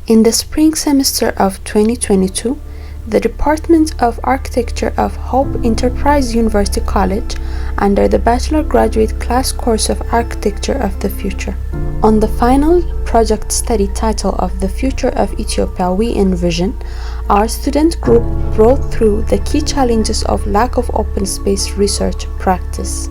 In the spring semester of 2022, the Department of Architecture of Hope Enterprise University College, under the Bachelor Graduate Class Course of Architecture of the Future. On the final project study title of The Future of Ethiopia, We Envision, our student group brought through the key challenges of lack of open space research practice.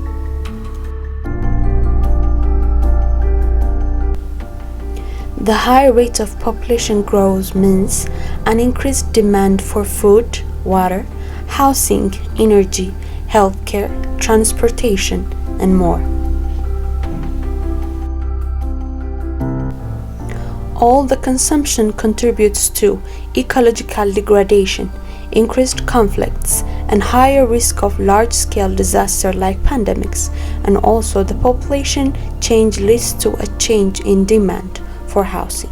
The high rate of population growth means an increased demand for food, water, housing, energy, healthcare, transportation, and more. All the consumption contributes to ecological degradation, increased conflicts, and higher risk of large-scale disasters like pandemics, and also the population change leads to a change in demand for housing.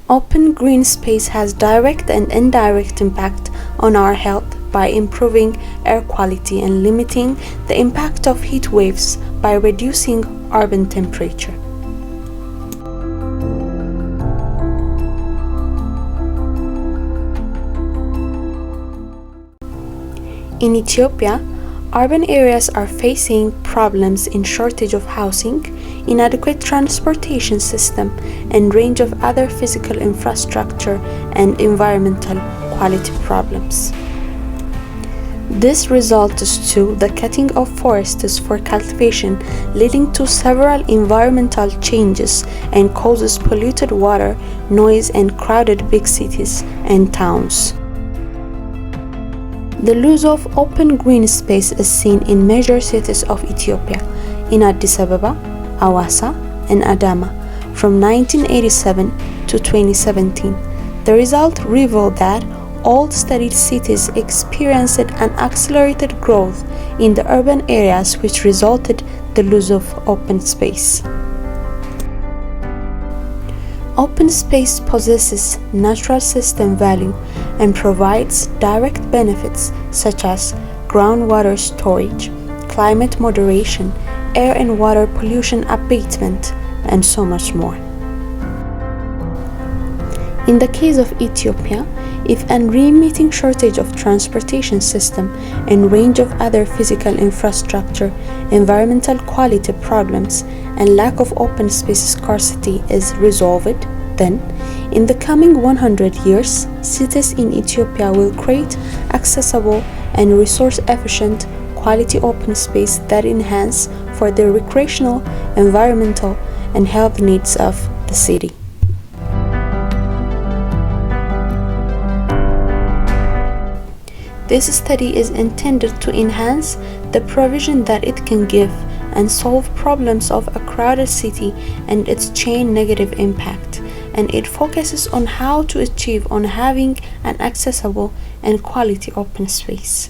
Open green space has direct and indirect impact on our health by improving air quality and limiting the impact of heat waves by reducing urban temperature. In Ethiopia, urban areas are facing problems in shortage of housing, inadequate transportation system, and range of other physical infrastructure and environmental quality problems. This results to the cutting of forests for cultivation, leading to several environmental changes and causes polluted water, noise, and crowded big cities and towns. The loss of open green space is seen in major cities of Ethiopia, in Addis Ababa, Hawassa, and Adama, from 1987 to 2017. The result revealed that all studied cities experienced an accelerated growth in the urban areas, which resulted the loss of open space. Open space possesses natural system value and provides direct benefits such as groundwater storage, climate moderation, air and water pollution abatement, and so much more. In the case of Ethiopia, if an unremitting shortage of transportation system and range of other physical infrastructure, environmental quality problems, and lack of open space scarcity is resolved, then, in the coming 100 years, cities in Ethiopia will create accessible and resource-efficient quality open space that enhance for the recreational, environmental, and health needs of the city. This study is intended to enhance the provision that it can give and solve problems of a crowded city and its chain negative impact, and it focuses on how to achieve on having an accessible and quality open space.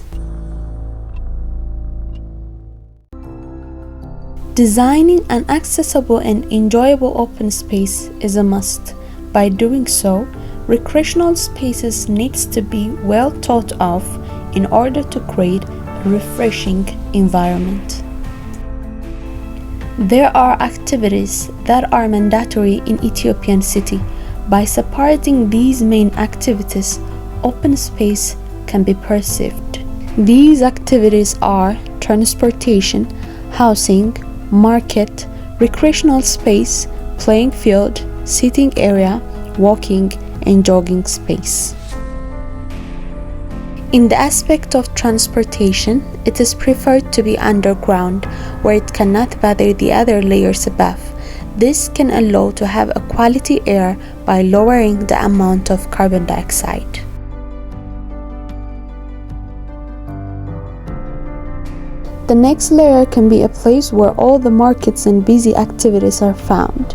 Designing an accessible and enjoyable open space is a must. By doing so, recreational spaces needs to be well thought of in order to create a refreshing environment. There are activities that are mandatory in Ethiopian City. By separating these main activities, open space can be perceived. These activities are transportation, housing, market, recreational space, playing field, sitting area, walking, and jogging space. In the aspect of transportation, it is preferred to be underground, where it cannot bother the other layers above. This can allow to have a quality air by lowering the amount of carbon dioxide. The next layer can be a place where all the markets and busy activities are found.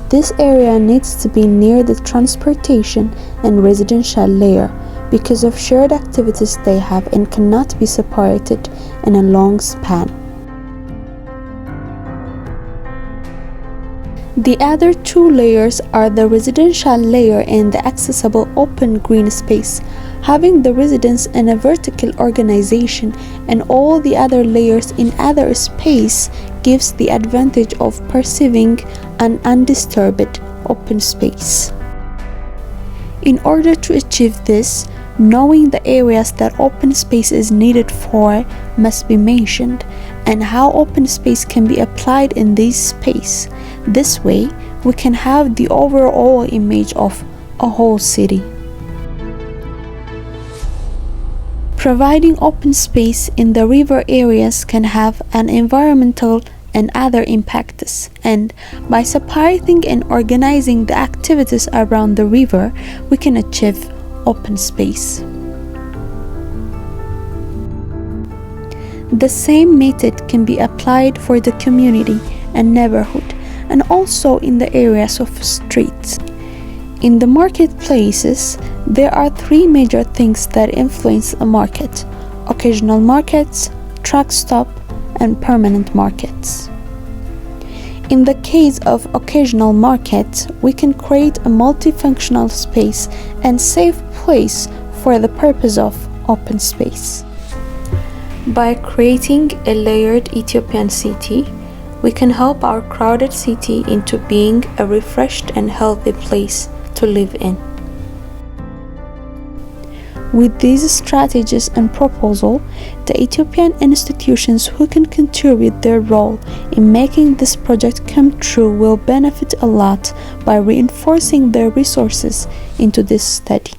This area needs to be near the transportation and residential layer, because of shared activities they have and cannot be separated in a long span. The other two layers are the residential layer and the accessible open green space. Having the residents in a vertical organization and all the other layers in other space gives the advantage of perceiving an undisturbed open space. In order to achieve this, knowing the areas that open space is needed for must be mentioned, and how open space can be applied in this space. This way, we can have the overall image of a whole city. Providing open space in the river areas can have an environmental and other impacts, and by separating and organizing the activities around the river, we can achieve open space. The same method can be applied for the community and neighborhood, and also in the areas of streets. In the marketplaces, there are three major things that influence a market: occasional markets, truck stop, and permanent markets. In the case of occasional markets, we can create a multifunctional space and safe place for the purpose of open space. By creating a layered Ethiopian city, we can help our crowded city into being a refreshed and healthy place to live in. With these strategies and proposal, the Ethiopian institutions who can contribute their role in making this project come true will benefit a lot by reinforcing their resources into this study.